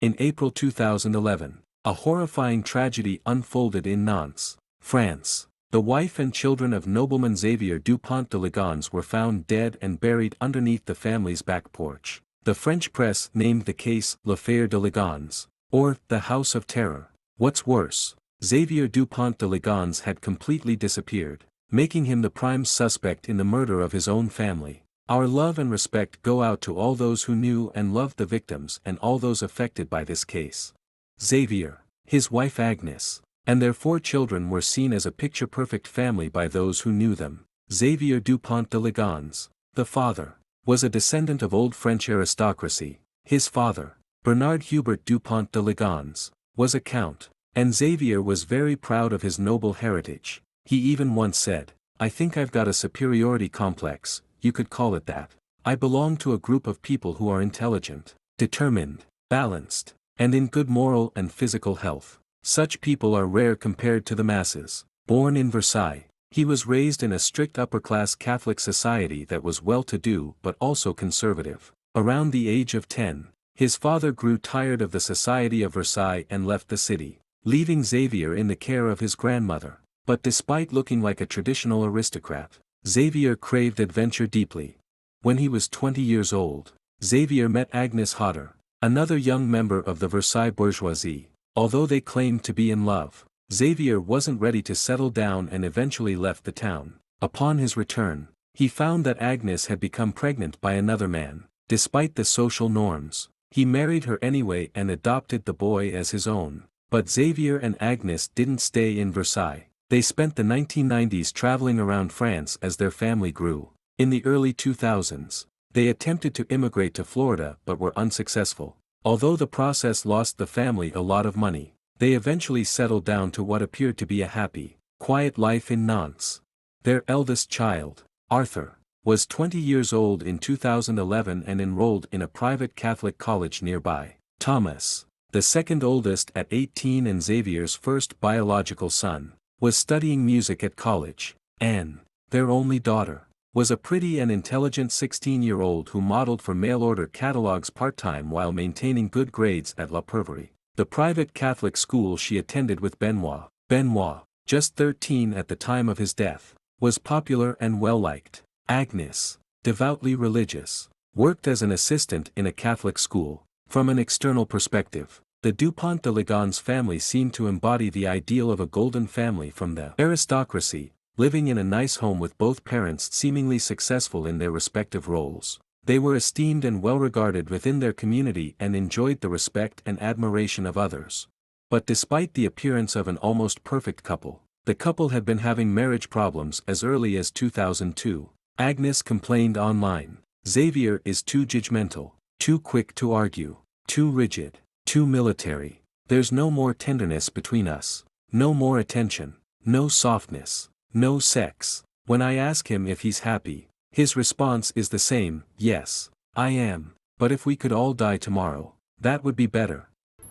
In April 2011, a horrifying tragedy unfolded in Nantes, France. The wife and children of nobleman Xavier Dupont de Ligonnès were found dead and buried underneath the family's back porch. The French press named the case L'Affaire de Ligonnès, or the House of Terror. What's worse, Xavier Dupont de Ligonnès had completely disappeared, making him the prime suspect in the murder of his own family. Our love and respect go out to all those who knew and loved the victims and all those affected by this case. Xavier, his wife Agnes, and their 4 children were seen as a picture-perfect family by those who knew them. Xavier Dupont de Ligonnès, the father, was a descendant of old French aristocracy. His father, Bernard Hubert Dupont de Ligonnès, was a count, and Xavier was very proud of his noble heritage. He even once said, "I think I've got a superiority complex, you could call it that. I belong to a group of people who are intelligent, determined, balanced, and in good moral and physical health. Such people are rare compared to the masses." Born in Versailles, he was raised in a strict upper-class Catholic society that was well-to-do but also conservative. Around the age of 10, his father grew tired of the society of Versailles and left the city, leaving Xavier in the care of his grandmother. But despite looking like a traditional aristocrat, Xavier craved adventure deeply. When he was 20 years old, Xavier met Agnes Hodder, another young member of the Versailles bourgeoisie. Although they claimed to be in love, Xavier wasn't ready to settle down and eventually left the town. Upon his return, he found that Agnes had become pregnant by another man. Despite the social norms, he married her anyway and adopted the boy as his own. But Xavier and Agnes didn't stay in Versailles. They spent the 1990s traveling around France as their family grew. In the early 2000s, they attempted to immigrate to Florida but were unsuccessful. Although the process lost the family a lot of money, they eventually settled down to what appeared to be a happy, quiet life in Nantes. Their eldest child, Arthur, was 20 years old in 2011 and enrolled in a private Catholic college nearby. Thomas, the second oldest at 18 and Xavier's first biological son, was studying music at college. Anne, their only daughter, was a pretty and intelligent 16-year-old who modeled for mail-order catalogs part-time while maintaining good grades at La Perverie, the private Catholic school she attended with Benoit. Benoit, just 13 at the time of his death, was popular and well-liked. Agnes, devoutly religious, worked as an assistant in a Catholic school. From an external perspective, the Dupont de Ligonnès family seemed to embody the ideal of a golden family from the aristocracy, living in a nice home with both parents seemingly successful in their respective roles. They were esteemed and well-regarded within their community and enjoyed the respect and admiration of others. But despite the appearance of an almost perfect couple, the couple had been having marriage problems as early as 2002. Agnes complained online, "Xavier is too judgmental, too quick to argue, too rigid, too military. There's no more tenderness between us, no more attention, no softness, no sex. When I ask him if he's happy, his response is the same, 'Yes, I am, but if we could all die tomorrow, that would be better.'"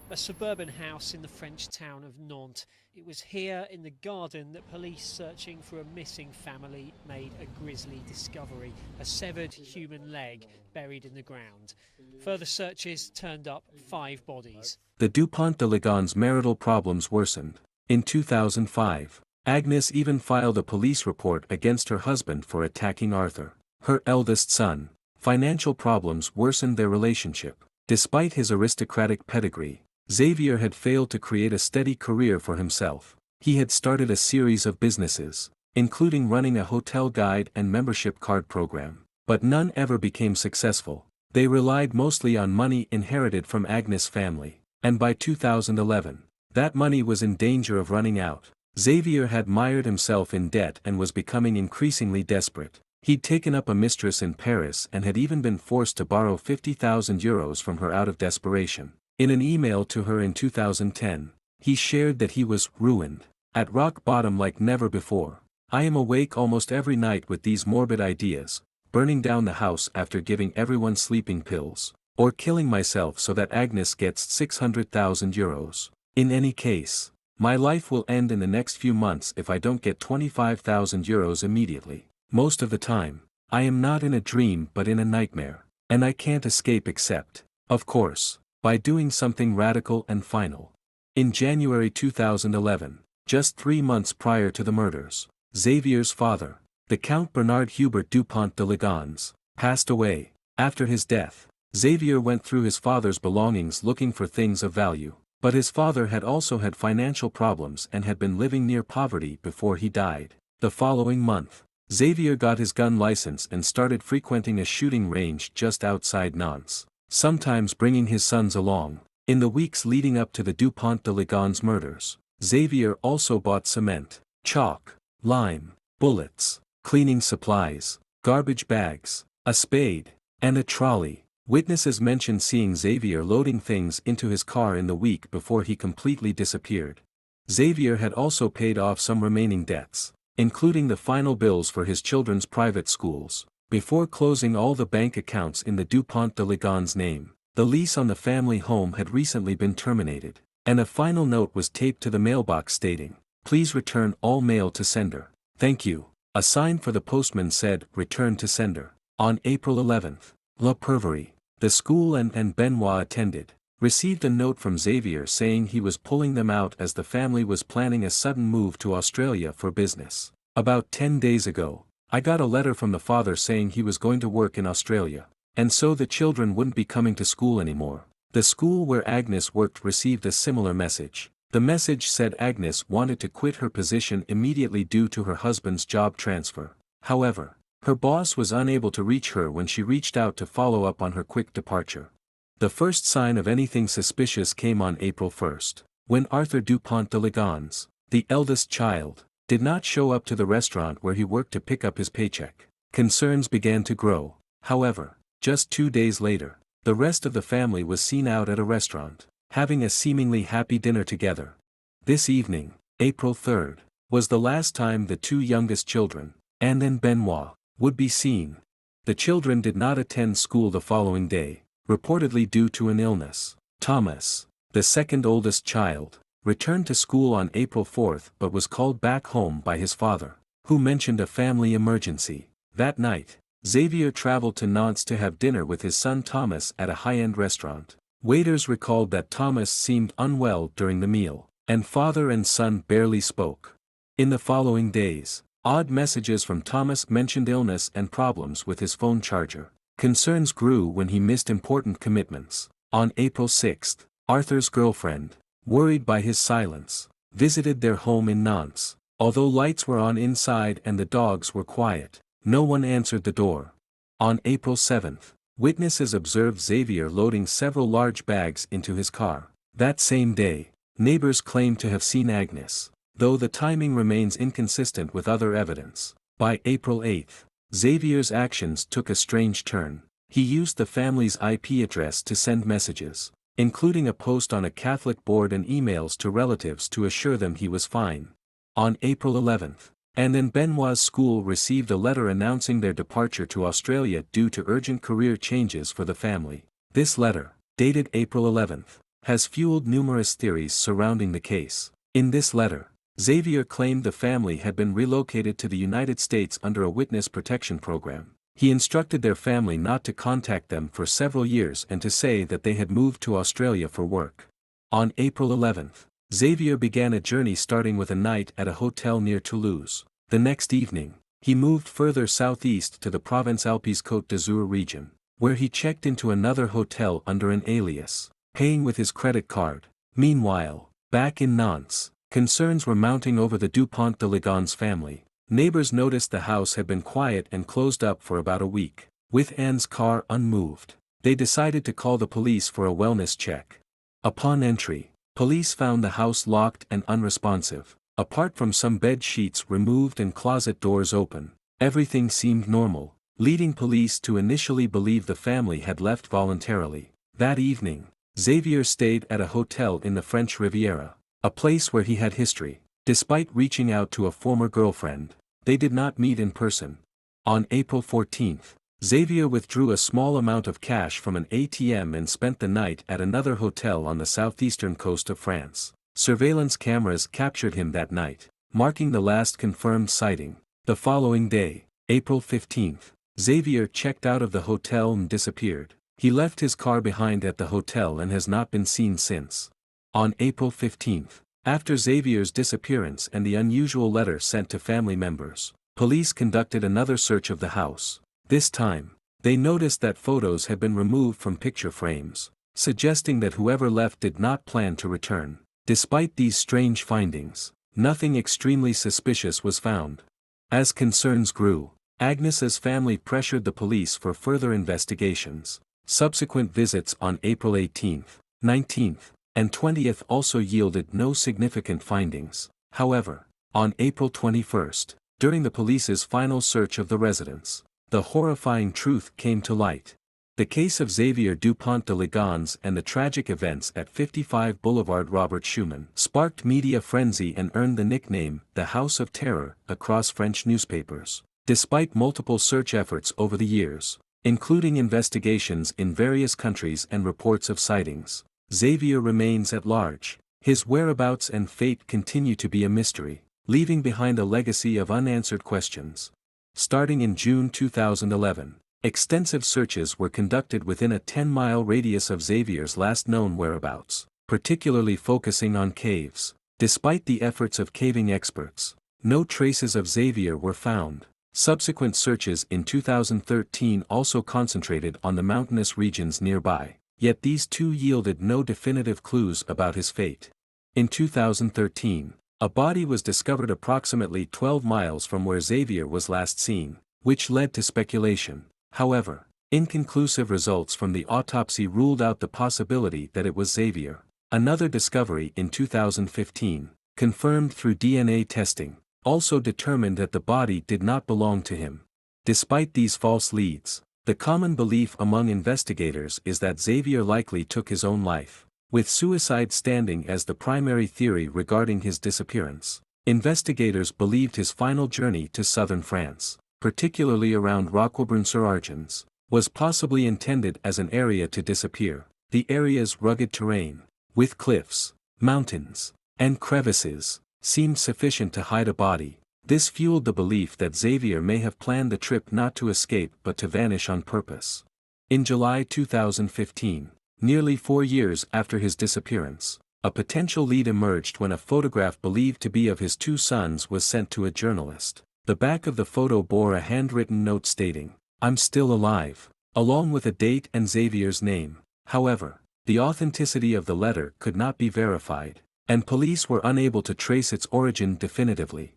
A suburban house in the French town of Nantes. It was here in the garden that police searching for a missing family made a grisly discovery: a severed human leg buried in the ground. Further searches turned up 5 bodies. The Dupont de Ligonnès marital problems worsened. In 2005, Agnes even filed a police report against her husband for attacking Arthur, her eldest son. Financial problems worsened their relationship. Despite his aristocratic pedigree, Xavier had failed to create a steady career for himself. He had started a series of businesses, including running a hotel guide and membership card program, but none ever became successful. They relied mostly on money inherited from Agnes' family, and by 2011, that money was in danger of running out. Xavier had mired himself in debt and was becoming increasingly desperate. He'd taken up a mistress in Paris and had even been forced to borrow €50,000 from her out of desperation. In an email to her in 2010, he shared that he was ruined, at rock bottom like never before. "I am awake almost every night with these morbid ideas, burning down the house after giving everyone sleeping pills, or killing myself so that Agnes gets €600,000. In any case, my life will end in the next few months if I don't get €25,000 immediately. Most of the time, I am not in a dream but in a nightmare, and I can't escape except, of course, by doing something radical and final. In January 2011, just 3 months prior to the murders, Xavier's father, the Count Bernard Hubert Dupont de Ligonnès, passed away. After his death, Xavier went through his father's belongings looking for things of value, but his father had also had financial problems and had been living near poverty before he died. The following month, Xavier got his gun license and started frequenting a shooting range just outside Nantes, sometimes bringing his sons along. In the weeks leading up to the Dupont de Ligonnès murders, Xavier also bought cement, chalk, lime, bullets, cleaning supplies, garbage bags, a spade, and a trolley. Witnesses mentioned seeing Xavier loading things into his car in the week before he completely disappeared. Xavier had also paid off some remaining debts, including the final bills for his children's private schools, before closing all the bank accounts in the Dupont de Ligonnès name. The lease on the family home had recently been terminated, and a final note was taped to the mailbox stating, "Please return all mail to sender. Thank you." A sign for the postman said, "Return to sender." On April 11th, La Perverie, the school and Benoit attended, received a note from Xavier saying he was pulling them out as the family was planning a sudden move to Australia for business. "About 10 days ago, I got a letter from the father saying he was going to work in Australia, and so the children wouldn't be coming to school anymore." The school where Agnes worked received a similar message. The message said Agnes wanted to quit her position immediately due to her husband's job transfer. However, her boss was unable to reach her when she reached out to follow up on her quick departure. The first sign of anything suspicious came on April 1st, when Arthur Dupont de Ligonnès, the eldest child, did not show up to the restaurant where he worked to pick up his paycheck. Concerns began to grow. However, just 2 days later, the rest of the family was seen out at a restaurant, having a seemingly happy dinner together. This evening, April 3rd, was the last time the two youngest children, Anne and Benoit, would be seen. The children did not attend school the following day, reportedly due to an illness. Thomas, the second oldest child, returned to school on April 4th but was called back home by his father, who mentioned a family emergency. That night, Xavier traveled to Nantes to have dinner with his son Thomas at a high-end restaurant. Waiters recalled that Thomas seemed unwell during the meal, and father and son barely spoke. In the following days, odd messages from Thomas mentioned illness and problems with his phone charger. Concerns grew when he missed important commitments. On April 6th, Arthur's girlfriend, worried by his silence, visited their home in Nantes. Although lights were on inside and the dogs were quiet, no one answered the door. On April 7th, witnesses observed Xavier loading several large bags into his car. That same day, neighbors claimed to have seen Agnes, though the timing remains inconsistent with other evidence. By April 8th, Xavier's actions took a strange turn. He used the family's IP address to send messages, including a post on a Catholic board and emails to relatives to assure them he was fine. On April 11th, and then Benoit's school received a letter announcing their departure to Australia due to urgent career changes for the family. This letter, dated April 11th, has fueled numerous theories surrounding the case. In this letter, Xavier claimed the family had been relocated to the United States under a witness protection program. He instructed their family not to contact them for several years and to say that they had moved to Australia for work. On April 11th, Xavier began a journey starting with a night at a hotel near Toulouse. The next evening, he moved further southeast to the Provence-Alpes-Côte d'Azur region, where he checked into another hotel under an alias, paying with his credit card. Meanwhile, back in Nantes, concerns were mounting over the Dupont de Ligonnès family. Neighbors noticed the house had been quiet and closed up for about a week. With Anne's car unmoved, they decided to call the police for a wellness check. Upon entry, police found the house locked and unresponsive. Apart from some bed sheets removed and closet doors open, everything seemed normal, leading police to initially believe the family had left voluntarily. That evening, Xavier stayed at a hotel in the French Riviera, a place where he had history. Despite reaching out to a former girlfriend, they did not meet in person. On April 14th, Xavier withdrew a small amount of cash from an ATM and spent the night at another hotel on the southeastern coast of France. Surveillance cameras captured him that night, marking the last confirmed sighting. The following day, April 15th, Xavier checked out of the hotel and disappeared. He left his car behind at the hotel and has not been seen since. On April 15, after Xavier's disappearance and the unusual letter sent to family members, police conducted another search of the house. This time, they noticed that photos had been removed from picture frames, suggesting that whoever left did not plan to return. Despite these strange findings, nothing extremely suspicious was found. As concerns grew, Agnes's family pressured the police for further investigations. Subsequent visits on April 18, 19, and 20 also yielded no significant findings. However, on April 21, during the police's final search of the residence, the horrifying truth came to light. The case of Xavier Dupont de Ligonnès and the tragic events at 55 Boulevard Robert Schumann sparked media frenzy and earned the nickname the House of Terror across French newspapers. Despite multiple search efforts over the years, including investigations in various countries and reports of sightings, Xavier remains at large. His whereabouts and fate continue to be a mystery, leaving behind a legacy of unanswered questions. Starting in June 2011, extensive searches were conducted within a 10-mile radius of Xavier's last known whereabouts, particularly focusing on caves. Despite the efforts of caving experts, no traces of Xavier were found. Subsequent searches in 2013 also concentrated on the mountainous regions nearby, yet these too yielded no definitive clues about his fate. In 2013, a body was discovered approximately 12 miles from where Xavier was last seen, which led to speculation. However, inconclusive results from the autopsy ruled out the possibility that it was Xavier. Another discovery in 2015, confirmed through DNA testing, also determined that the body did not belong to him. Despite these false leads, the common belief among investigators is that Xavier likely took his own life, with suicide standing as the primary theory regarding his disappearance. Investigators believed his final journey to southern France, particularly around Roquebrune-sur-Argens, was possibly intended as an area to disappear. The area's rugged terrain, with cliffs, mountains, and crevices, seemed sufficient to hide a body. This fueled the belief that Xavier may have planned the trip not to escape but to vanish on purpose. In July 2015, nearly 4 years after his disappearance, a potential lead emerged when a photograph believed to be of his 2 sons was sent to a journalist. The back of the photo bore a handwritten note stating, "I'm still alive," along with a date and Xavier's name. However, the authenticity of the letter could not be verified, and police were unable to trace its origin definitively.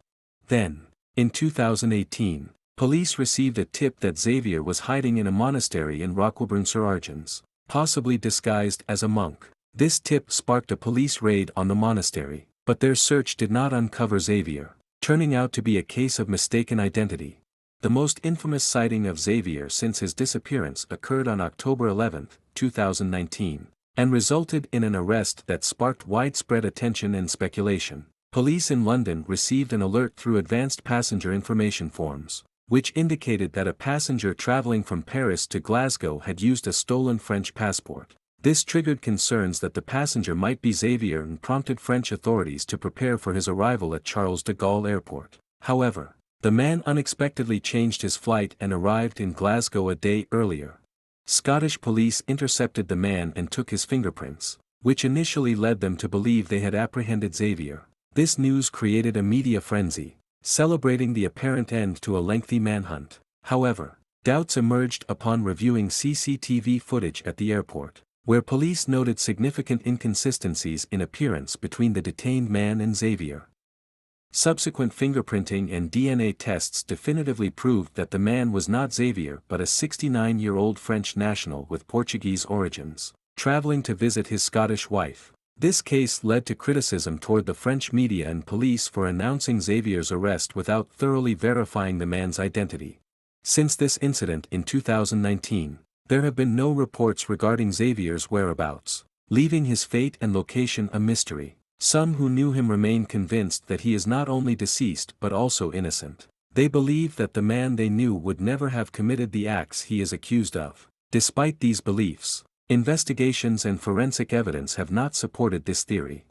Then, in 2018, police received a tip that Xavier was hiding in a monastery in Roquebrune-sur-Argens, possibly disguised as a monk. This tip sparked a police raid on the monastery, but their search did not uncover Xavier, turning out to be a case of mistaken identity. The most infamous sighting of Xavier since his disappearance occurred on October 11, 2019. And resulted in an arrest that sparked widespread attention and speculation. Police in London received an alert through advanced passenger information forms, which indicated that a passenger traveling from Paris to Glasgow had used a stolen French passport. This triggered concerns that the passenger might be Xavier and prompted French authorities to prepare for his arrival at Charles de Gaulle Airport. However, the man unexpectedly changed his flight and arrived in Glasgow a day earlier. Scottish police intercepted the man and took his fingerprints, which initially led them to believe they had apprehended Xavier. This news created a media frenzy, celebrating the apparent end to a lengthy manhunt. However, doubts emerged upon reviewing CCTV footage at the airport, where police noted significant inconsistencies in appearance between the detained man and Xavier. Subsequent fingerprinting and DNA tests definitively proved that the man was not Xavier but a 69-year-old French national with Portuguese origins, traveling to visit his Scottish wife. This case led to criticism toward the French media and police for announcing Xavier's arrest without thoroughly verifying the man's identity. Since this incident in 2019, there have been no reports regarding Xavier's whereabouts, leaving his fate and location a mystery. Some who knew him remain convinced that he is not only deceased but also innocent. They believe that the man they knew would never have committed the acts he is accused of. Despite these beliefs, investigations and forensic evidence have not supported this theory.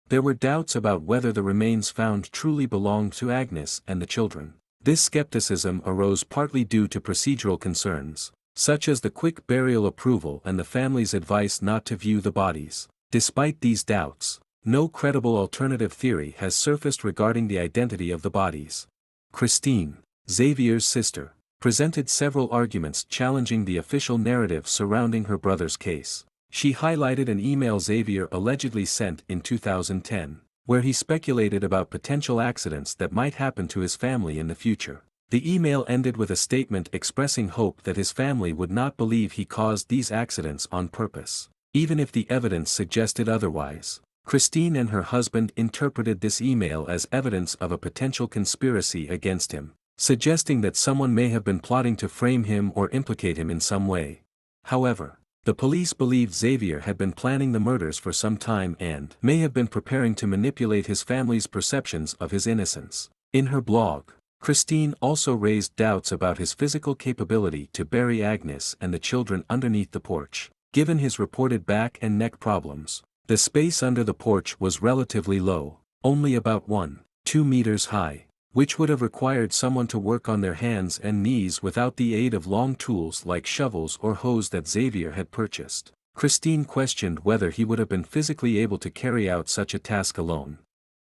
There were doubts about whether the remains found truly belonged to Agnes and the children. This skepticism arose partly due to procedural concerns. such as the quick burial approval and the family's advice not to view the bodies. Despite these doubts, no credible alternative theory has surfaced regarding the identity of the bodies. Christine, Xavier's sister, presented several arguments challenging the official narrative surrounding her brother's case. She highlighted an email Xavier allegedly sent in 2010, where he speculated about potential accidents that might happen to his family in the future. The email ended with a statement expressing hope that his family would not believe he caused these accidents on purpose, even if the evidence suggested otherwise. Christine and her husband interpreted this email as evidence of a potential conspiracy against him, suggesting that someone may have been plotting to frame him or implicate him in some way. However, the police believed Xavier had been planning the murders for some time and may have been preparing to manipulate his family's perceptions of his innocence. In her blog, Christine also raised doubts about his physical capability to bury Agnes and the children underneath the porch. Given his reported back and neck problems, the space under the porch was relatively low, only about 1-2 meters high, which would have required someone to work on their hands and knees without the aid of long tools like shovels or hoes that Xavier had purchased. Christine questioned whether he would have been physically able to carry out such a task alone.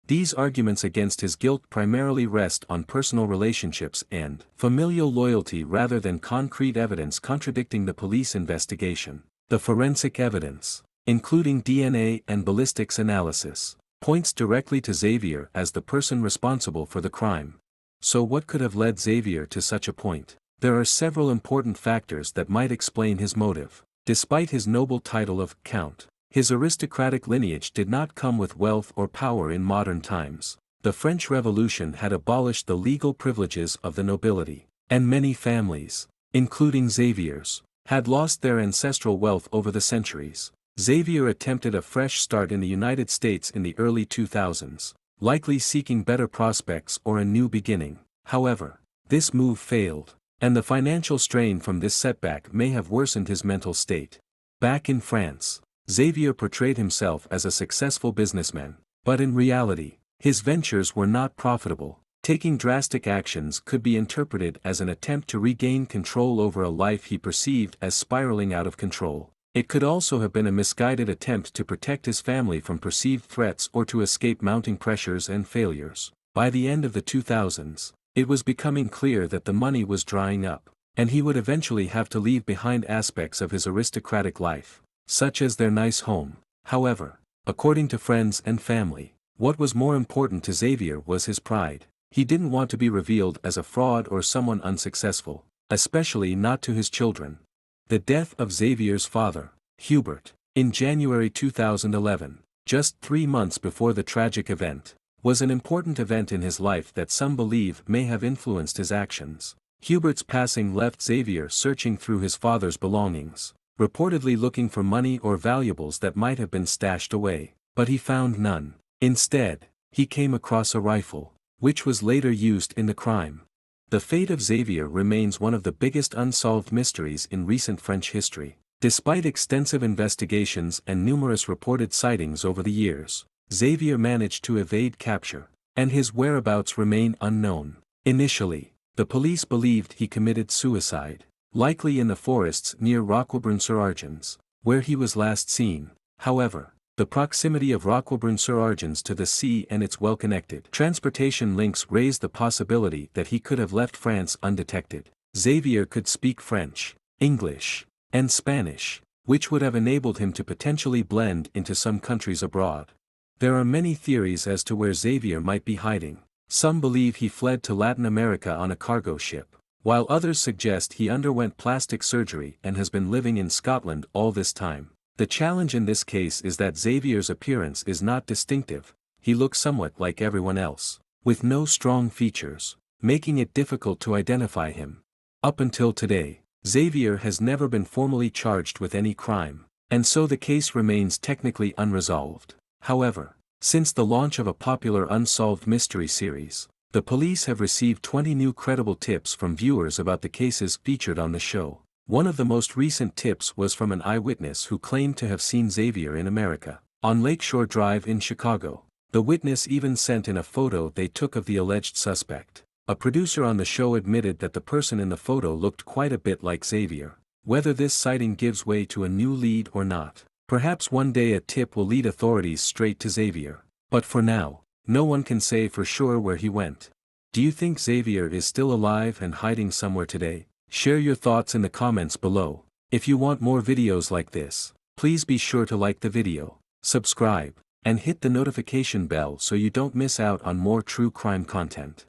These arguments against his guilt primarily rest on personal relationships and familial loyalty rather than concrete evidence contradicting the police investigation. The forensic evidence, including DNA and ballistics analysis, points directly to Xavier as the person responsible for the crime. So what could have led Xavier to such a point? There are several important factors that might explain his motive. Despite his noble title of Count, his aristocratic lineage did not come with wealth or power in modern times. The French Revolution had abolished the legal privileges of the nobility, and many families, including Xavier's, had lost their ancestral wealth over the centuries. Xavier attempted a fresh start in the United States in the early 2000s, likely seeking better prospects or a new beginning. However, this move failed, and the financial strain from this setback may have worsened his mental state. Back in France, Xavier portrayed himself as a successful businessman, but in reality, his ventures were not profitable. Taking drastic actions could be interpreted as an attempt to regain control over a life he perceived as spiraling out of control. It could also have been a misguided attempt to protect his family from perceived threats or to escape mounting pressures and failures. By the end of the 2000s, it was becoming clear that the money was drying up, and he would eventually have to leave behind aspects of his aristocratic life, such as their nice home. However, according to friends and family, what was more important to Xavier was his pride. He didn't want to be revealed as a fraud or someone unsuccessful, especially not to his children. The death of Xavier's father, Hubert, in January 2011, just 3 months before the tragic event, was an important event in his life that some believe may have influenced his actions. Hubert's passing left Xavier searching through his father's belongings, reportedly looking for money or valuables that might have been stashed away, but he found none. Instead, he came across a rifle, which was later used in the crime. The fate of Xavier remains one of the biggest unsolved mysteries in recent French history. Despite extensive investigations and numerous reported sightings over the years, Xavier managed to evade capture, and his whereabouts remain unknown. Initially, the police believed he committed suicide, likely in the forests near Roquebrune-sur-Argens, where he was last seen. However, the proximity of Roquebrune-sur-Argens to the sea and its well-connected transportation links raised the possibility that he could have left France undetected. Xavier could speak French, English, and Spanish, which would have enabled him to potentially blend into some countries abroad. There are many theories as to where Xavier might be hiding. Some believe he fled to Latin America on a cargo ship, while others suggest he underwent plastic surgery and has been living in Scotland all this time. The challenge in this case is that Xavier's appearance is not distinctive. He looks somewhat like everyone else, with no strong features, making it difficult to identify him. Up until today, Xavier has never been formally charged with any crime, and so the case remains technically unresolved. However, since the launch of a popular unsolved mystery series, the police have received 20 new credible tips from viewers about the cases featured on the show. One of the most recent tips was from an eyewitness who claimed to have seen Xavier in America, on Lakeshore Drive in Chicago. The witness even sent in a photo they took of the alleged suspect. A producer on the show admitted that the person in the photo looked quite a bit like Xavier. whether this sighting gives way to a new lead or not. Perhaps one day a tip will lead authorities straight to Xavier. But for now, no one can say for sure where he went. Do you think Xavier is still alive and hiding somewhere today? Share your thoughts in the comments below. If you want more videos like this, please be sure to like the video, subscribe, and hit the notification bell so you don't miss out on more true crime content.